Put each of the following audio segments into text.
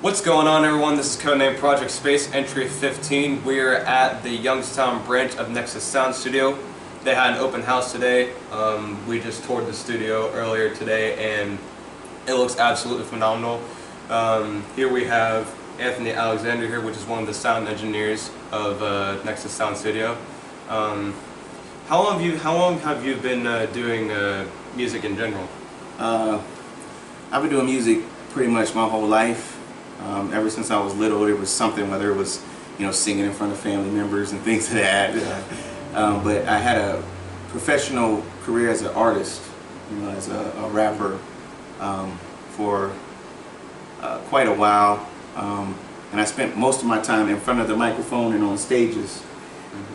What's going on, everyone? This is Codename Project Space Entry 15. We are at the Youngstown branch of Nexus Sound Studio. They had an open house today. We just toured the studio earlier today and it looks absolutely phenomenal. Here we have Anthony Alexander here, which is one of the sound engineers of Nexus Sound Studio. How long have you been doing music in general? I've been doing music pretty much my whole life. Ever since I was little, it was something, whether it was, singing in front of family members and things like that. But I had a professional career as an artist, as a rapper for quite a while. And I spent most of my time in front of the microphone and on stages.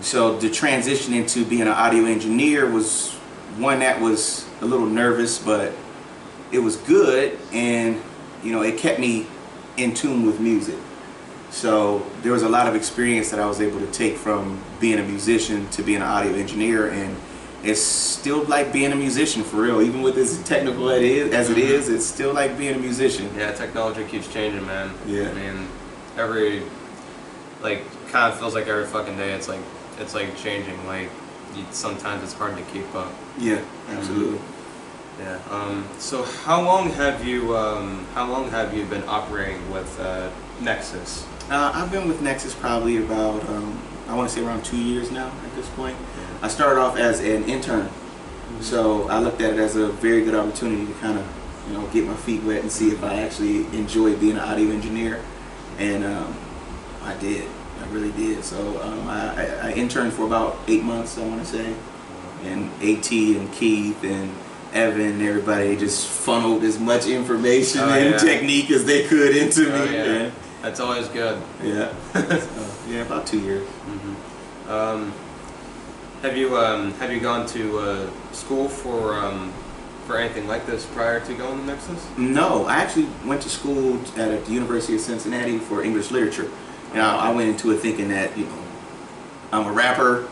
So the transition into being an audio engineer was one that was a little nervous, but it was good, and it kept me in tune with music. So there was a lot of experience that I was able to take from being a musician to being an audio engineer, and it's still like being a musician for real. Even with as technical as it is, it's still like being a musician. Yeah, technology keeps changing, man. Yeah. I mean, kind of feels like every fucking day it's like changing. Sometimes it's hard to keep up. Yeah, absolutely. Yeah. So how long have you been operating with Nexus? I've been with Nexus probably about I want to say around 2 years now at this point. I started off as an intern, so I looked at it as a very good opportunity to kind of get my feet wet and see if I actually enjoyed being an audio engineer, and I did. I really did. So I interned for about 8 months, I want to say, and AT and Keith and Evan and everybody just funneled as much information and technique as they could into me. Yeah. That's always good. Yeah. Yeah, about 2 years. Have you gone to school for anything like this prior to going to Nexus? No, I actually went to school at the University of Cincinnati for English literature. I went into it thinking that I'm a rapper.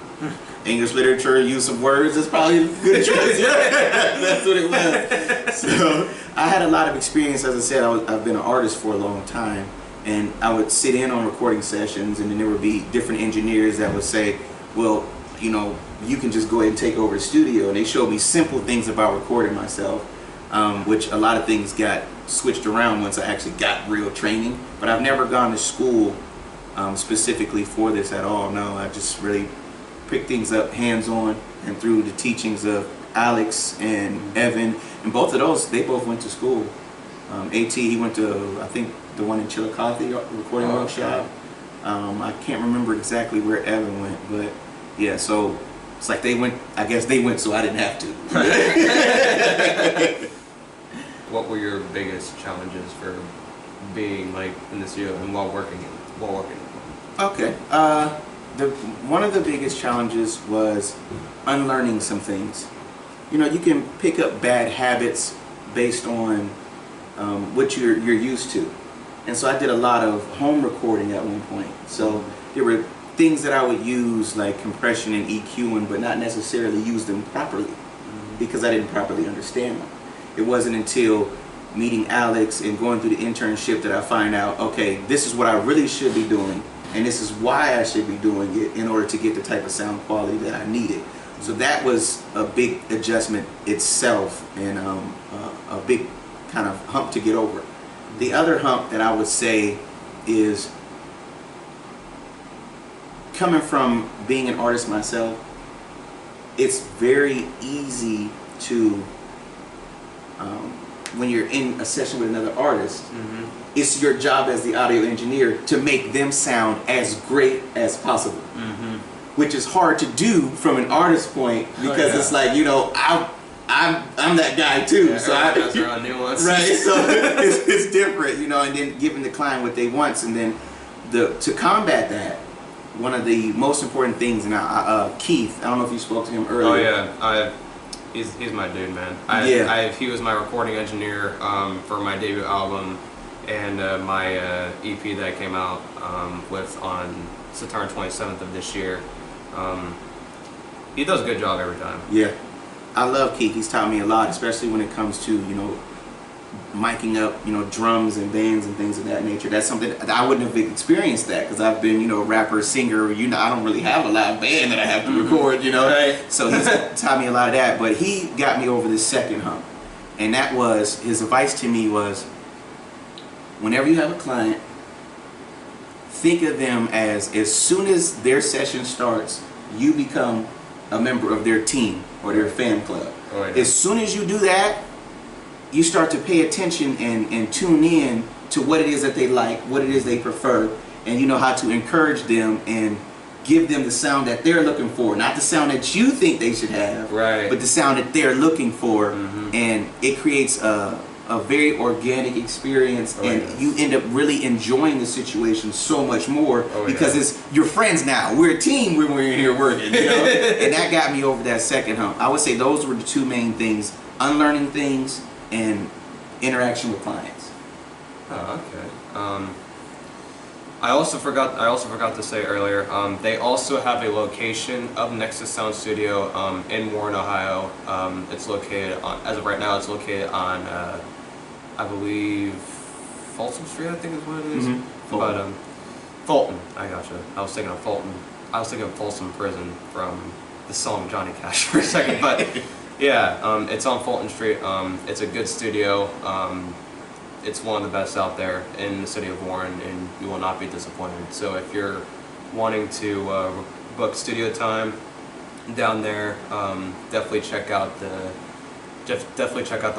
English literature, use of words, that's probably a good choice. That's what it was. So I had a lot of experience. As I said, I've been an artist for a long time, and I would sit in on recording sessions, and then there would be different engineers that would say, well, you can just go ahead and take over the studio, and they showed me simple things about recording myself, which a lot of things got switched around once I actually got real training. But I've never gone to school specifically for this at all. No, I just really picked things up hands-on and through the teachings of Alex and Evan, and both of those, they both went to school. AT, he went to, I think, the one in Chillicothe recording workshop. I can't remember exactly where Evan went, but yeah, so it's like they went, I guess they went so I didn't have to. What were your biggest challenges for being in the studio and while working? Okay. One of the biggest challenges was unlearning some things. You can pick up bad habits based on what you're used to. And so I did a lot of home recording at one point. So there were things that I would use like compression and EQing, but not necessarily use them properly because I didn't properly understand them. It wasn't until meeting Alex and going through the internship that I find out, okay, this is what I really should be doing, and this is why I should be doing it in order to get the type of sound quality that I needed. So that was a big adjustment itself, and a big kind of hump to get over. The other hump that I would say is coming from being an artist myself, it's very easy to, when you're in a session with another artist, it's your job as the audio engineer to make them sound as great as possible, which is hard to do from an artist point because it's like, I'm that guy too. Yeah, so has their own nuance. Right, so it's different, and then giving the client what they want, and then to combat that, one of the most important things, and Keith, I don't know if you spoke to him earlier. Oh yeah, he's my dude, man. He was my recording engineer for my debut album and my EP that came out with on September 27th of this year. He does a good job every time. Yeah, I love Keith. He's taught me a lot, especially when it comes to miking up, you know, drums and bands and things of that nature. That's something that I wouldn't have experienced that because I've been, you know, a rapper, singer. You know, I don't really have a live band that I have to record. You know, right. So he's taught me a lot of that. But he got me over this second hump, and that was his advice to me was, whenever you have a client, think of them as soon as their session starts, you become a member of their team or their fan club. Oh, yeah. As soon as you do that, you start to pay attention and tune in to what it is that they like, what it is they prefer, and you know how to encourage them and give them the sound that they're looking for, not the sound that you think they should have, right, but the sound that they're looking for. And it creates a very organic experience, and you end up really enjoying the situation so much more because it's your friends now. We're a team when we're in here working, you know? And that got me over that second hump. I would say those were the two main things: unlearning things and interaction with clients. Oh, okay. I also forgot to say earlier. They also have a location of Nexus Sound Studio in Warren, Ohio. It's located on, as of right now, it's located on, I believe, Folsom Street. I think is what it is. But Fulton. I gotcha. I was thinking of Fulton. I was thinking of Folsom Prison from the song Johnny Cash for a second, but. Yeah, it's on Fulton Street. It's a good studio. It's one of the best out there in the city of Warren, and you will not be disappointed. So if you're wanting to book studio time down there, definitely check out the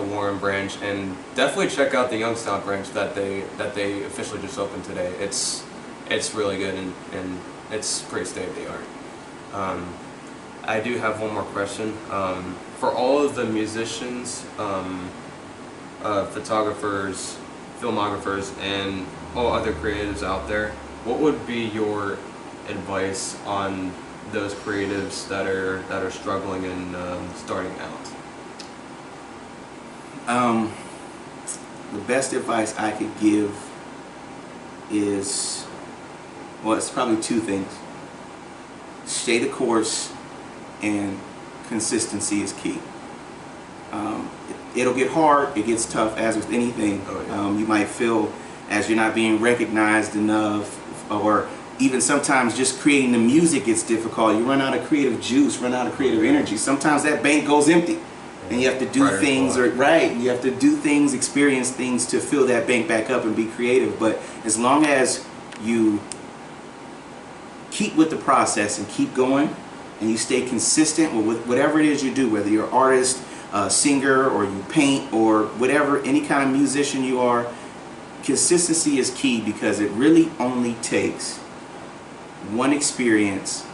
Warren branch, and definitely check out the Youngstown branch that they officially just opened today. It's really good, and it's pretty state of the art. I do have one more question. For all of the musicians, photographers, filmographers, and all other creatives out there, what would be your advice on those creatives that are struggling and starting out? The best advice I could give is, well, it's probably two things. Stay the course, and consistency is key. It'll get hard, it gets tough, as with anything. You might feel as you're not being recognized enough, or even sometimes just creating the music gets difficult. You run out of creative juice, run out of creative energy. Sometimes that bank goes empty, and you have to do things, you have to do things, experience things to fill that bank back up and be creative. But as long as you keep with the process and keep going, and you stay consistent with whatever it is you do, whether you're an artist, singer, or you paint, or whatever, any kind of musician you are, consistency is key, because it really only takes one experience,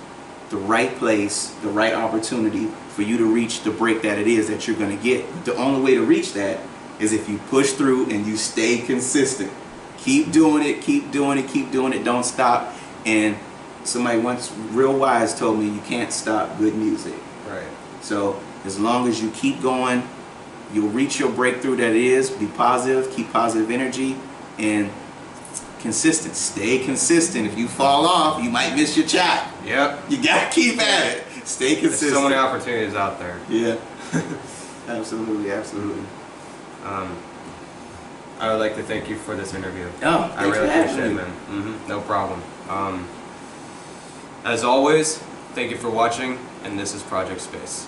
the right place, the right opportunity for you to reach the break that it is that you're going to get. The only way to reach that is if you push through and you stay consistent. Keep doing it, keep doing it, keep doing it, don't stop. And somebody once real wise told me, you can't stop good music. Right. So as long as you keep going, you'll reach your breakthrough that it is. Be positive, keep positive energy, and consistent. Stay consistent. If you fall off, you might miss your shot. Yep. You gotta keep at it. Stay consistent. There's so many opportunities out there. Yeah. Absolutely, absolutely. I would like to thank you for this interview. Oh, I really appreciate it, man. No problem. As always, thank you for watching, and this is Project Space.